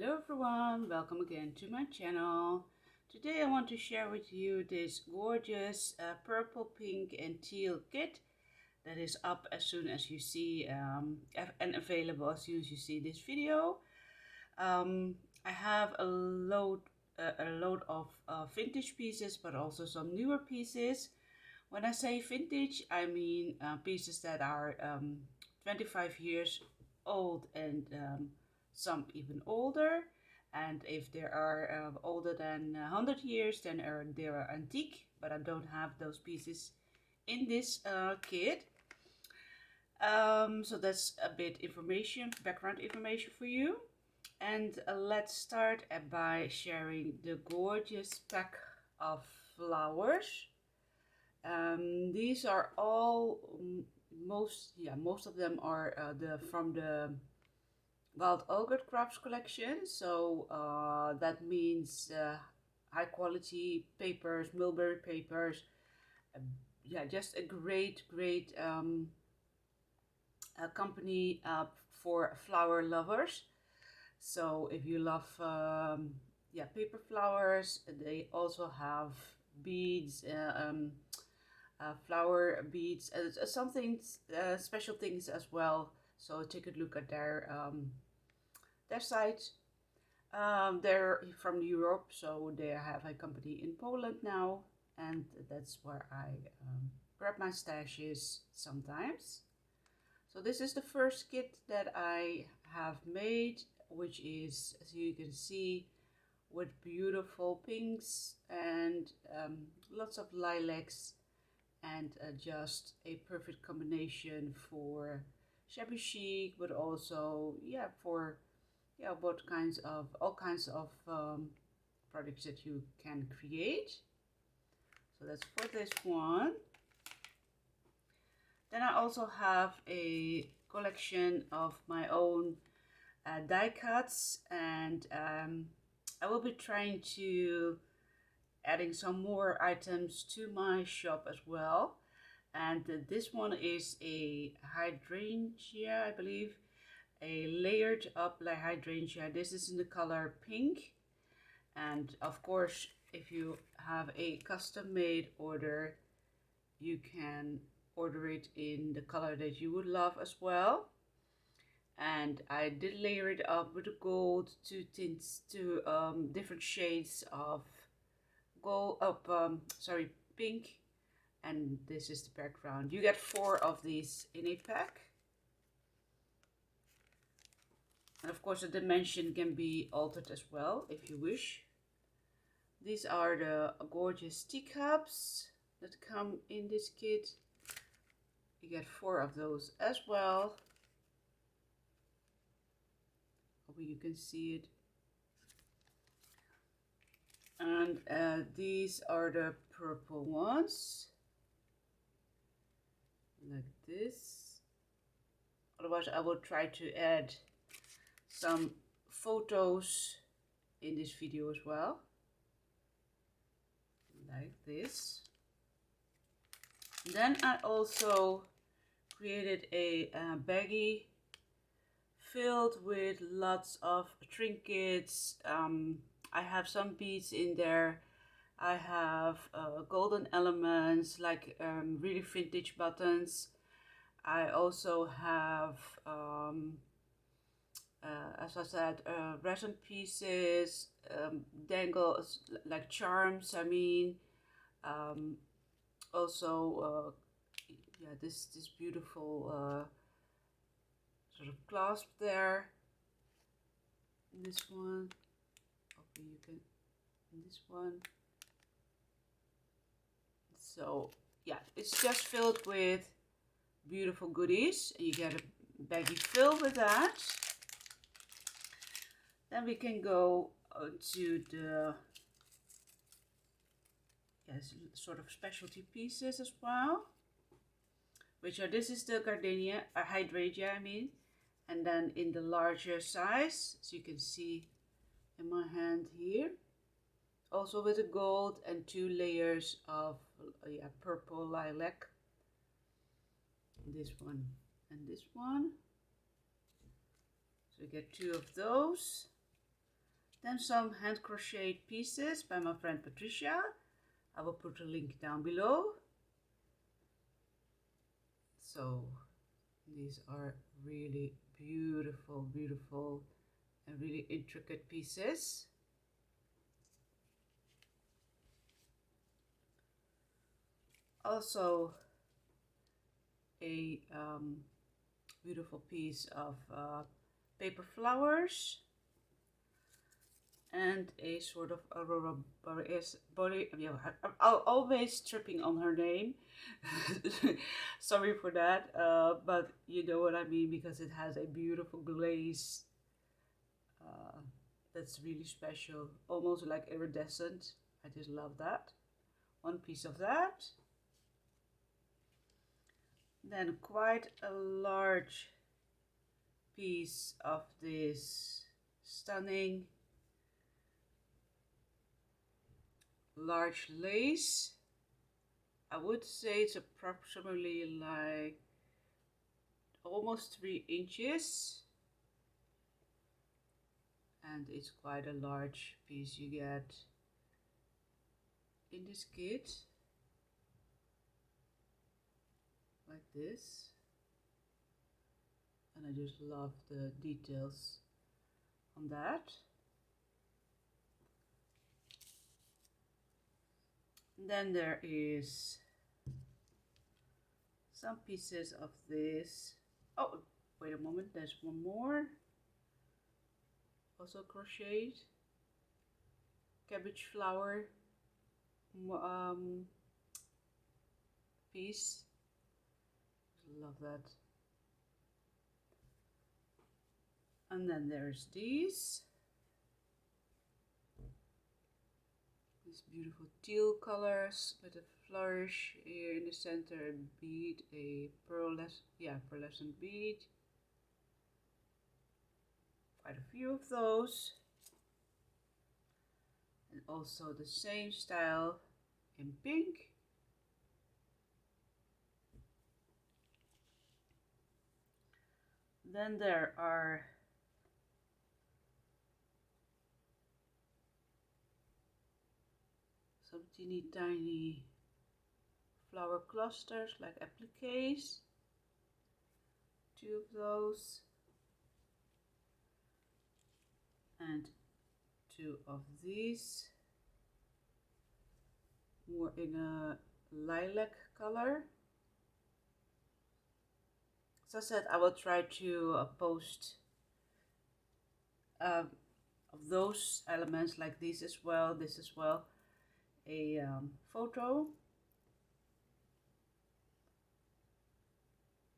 Hello everyone, welcome again to my channel. Today I want to share with you this gorgeous purple, pink and teal kit that is up as soon as you see and available as soon as you see this video. I have a load of vintage pieces, but also some newer pieces. When I say vintage, I mean pieces that are 25 years old and some even older. And if they are older than 100 years, then they are antique, but I don't have those pieces in this kit. So that's a bit information, background information for you. And let's start by sharing the gorgeous pack of flowers. These are all most of them are from the Wild Orchid Crafts collection. So that means high quality papers, mulberry papers. Yeah, just a great company for flower lovers. So if you love paper flowers, they also have beads, flower beads, something special things as well. So take a look at their site. They're from Europe, so they have a company in Poland now, and that's where I grab my stashes sometimes. So this is the first kit that I have made, which is, as you can see, with beautiful pinks and lots of lilacs, and just a perfect combination for shabby chic, but also for all kinds of products that you can create. So that's for this one. Then I also have a collection of my own die cuts, and I will be trying to adding some more items to my shop as well. And this one is a hydrangea, I believe, a layered up like hydrangea. This is in the color pink, and of course if you have a custom made order, you can order it in the color that you would love as well. And I did layer it up with the gold, two different shades of gold, pink, and this is the background. You get 4 of these in a pack. And of course the dimension can be altered as well if you wish. These are the gorgeous teacups that come in this kit. You get 4 of those as well. Hope you can see it. And these are the purple ones, like this. Otherwise I will try to add some photos in this video as well, like this. Then I also created a baggie filled with lots of trinkets. I have some beads in there. I have golden elements, like really vintage buttons. I also have as I said, resin pieces, dangles, like charms, I mean. Also, this beautiful sort of clasp there. This one, okay, you can, this one. So yeah, it's just filled with beautiful goodies. You get a baggie filled with that. Then we can go to the sort of specialty pieces as well, which are, this is the gardenia, hydrangea, I mean, and then in the larger size, as you can see in my hand here, also with the gold and 2 layers of purple lilac. This one and this one. So you get 2 of those. Then some hand crocheted pieces by my friend Patrizia. I will put a link down below. So these are really beautiful, beautiful and really intricate pieces. Also a beautiful piece of paper flowers and a sort of Aurora Borealis. Yeah, I'm always tripping on her name. Sorry for that, but you know what I mean, because it has a beautiful glaze that's really special, almost like iridescent. I just love that. One piece of that. Then quite a large piece of this stunning large lace. I would say it's approximately like almost 3 inches, and it's quite a large piece you get in this kit, like this. And I just love the details on that. And then there is some pieces of this. Oh, wait a moment, there's one more. Also crocheted. Cabbage flower piece. Love that. And then there's these beautiful teal colors with a flourish here in the center, a bead, a pearlescent bead. Quite a few of those. And also the same style in pink. Then there are some teeny tiny flower clusters like appliques. 2 of those. And 2 of these. More in a lilac color. As I said, I will try to post of those elements like these as well, this as well, a photo.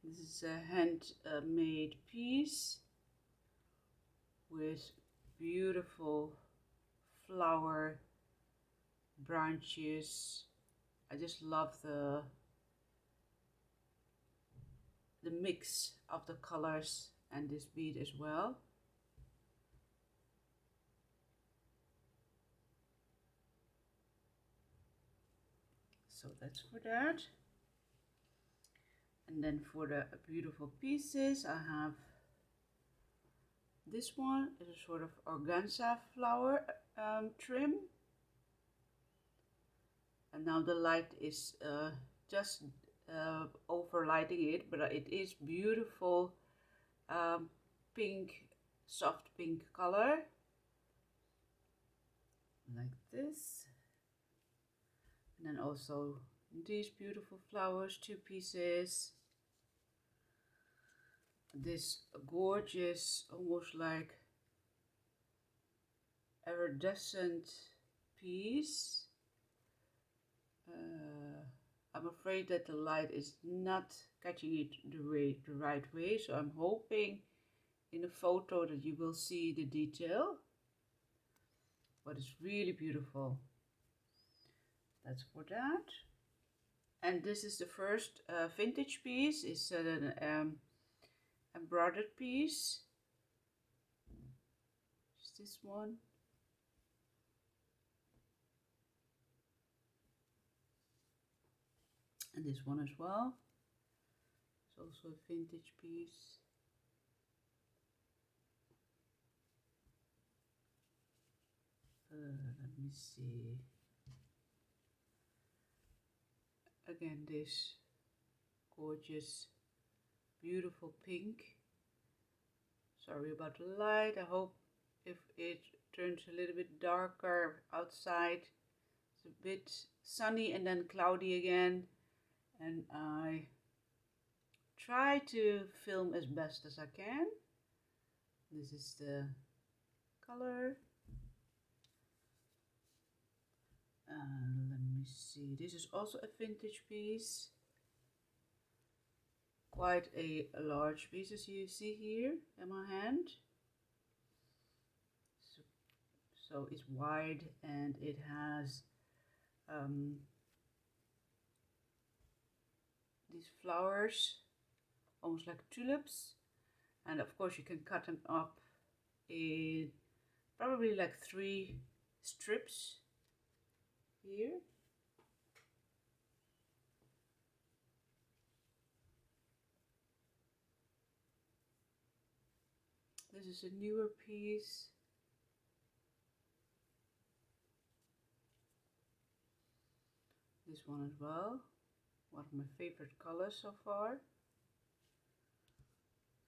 This is a hand-made piece with beautiful flower branches. I just love the mix of the colors and this bead as well. So that's for that. And then for the beautiful pieces, I have this one is a sort of organza flower trim. And now the light is just overlighting it, but it is beautiful pink, soft pink color, like this. And then also these beautiful flowers, 2 pieces. This gorgeous, almost like iridescent piece. I'm afraid that the light is not catching it the right way, so I'm hoping in a photo that you will see the detail. But it's really beautiful. That's for that. And this is the first vintage piece. It's an embroidered piece. Just this one. And this one as well. It's also a vintage piece. Let me see. Again, this gorgeous, beautiful pink. Sorry about the light. I hope if it turns a little bit darker outside. It's a bit sunny and then cloudy again. And I try to film as best as I can. This is the color. Let me see. This is also a vintage piece. Quite a large piece, as you see here in my hand. So it's wide and it has these flowers, almost like tulips. And of course you can cut them up in probably like 3 strips here. This is a newer piece. This one as well. One of my favorite colors so far.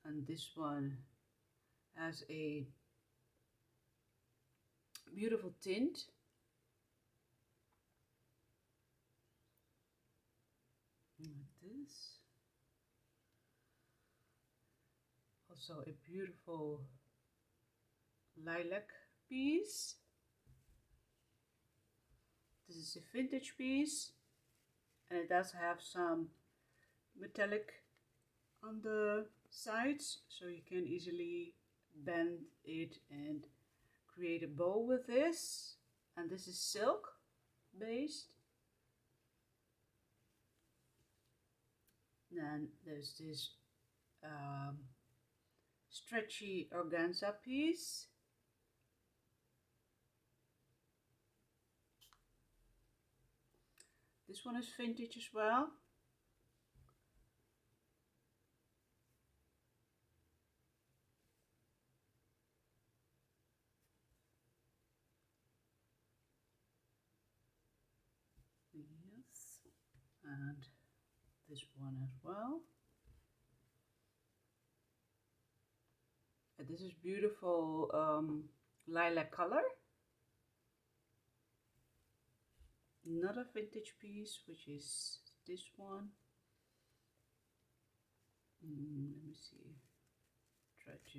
And this one has a beautiful tint. Like this. Also a beautiful lilac piece. This is a vintage piece and it does have some metallic on the sides, so you can easily bend it and create a bow with this. And this is silk based. Then there's this stretchy organza piece. This one is vintage as well. Yes, and this one as well. And this is beautiful lilac color. Another vintage piece, which is this one. Let me see. Try to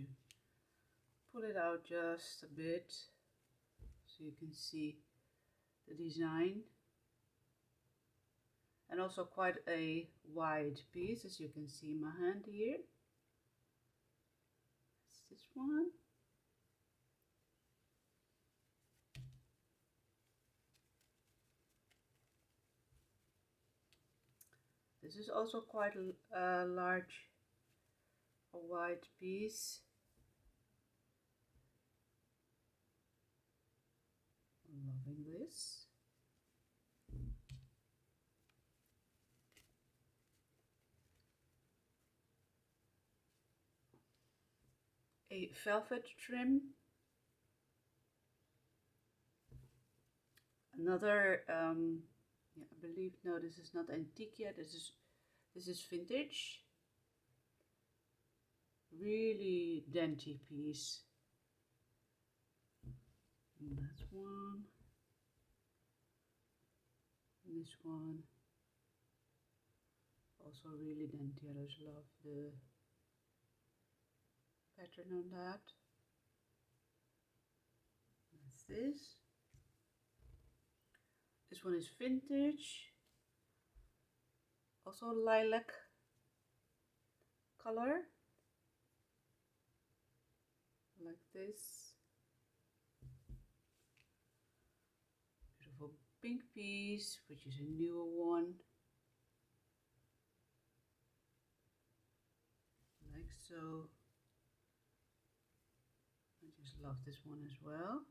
pull it out just a bit so you can see the design. And also quite a wide piece, as you can see in my hand here. It's this one. This is also quite a large, a wide piece. I'm loving this. A velvet trim. Another, yeah, I believe, no, this is not antique yet. This is vintage. Really dainty piece. And that's one. And this one. Also really dainty. I just love the pattern on that. That's this. This one is vintage. Also lilac color. Like this. Beautiful pink piece, which is a newer one. Like so. I just love this one as well.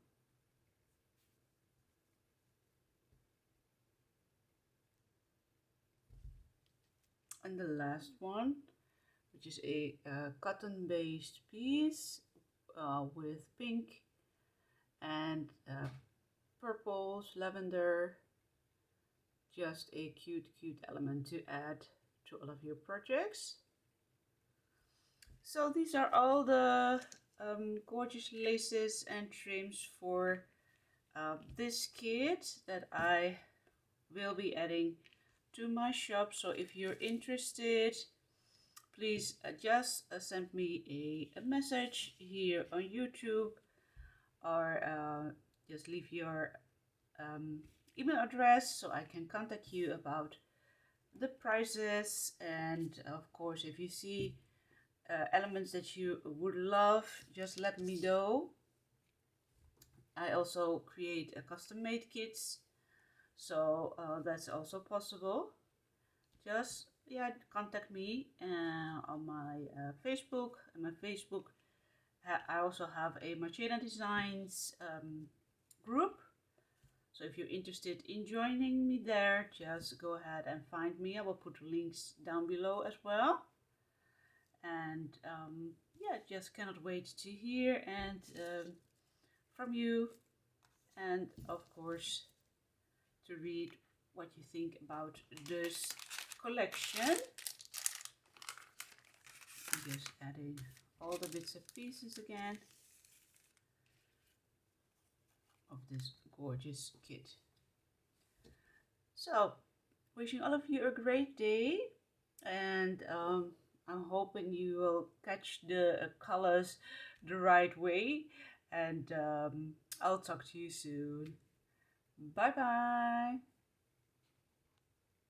And the last one, which is a cotton based piece with pink and purples, lavender, just a cute element to add to all of your projects. So these are all the gorgeous laces and trims for this kit that I will be adding to my shop. So if you're interested, please just send me a message here on YouTube, or just leave your email address so I can contact you about the prices. And of course, if you see elements that you would love, just let me know. I also create custom made kits, so that's also possible. Just contact me on my Facebook. And my Facebook, I also have a MARCHENADESIGNS group. So if you're interested in joining me there, just go ahead and find me. I will put links down below as well. And yeah, just cannot wait to hear and from you, and of course to read what you think about this collection. I'm just adding all the bits and pieces again of this gorgeous kit. So wishing all of you a great day, and I'm hoping you will catch the colors the right way, and I'll talk to you soon. Bye bye.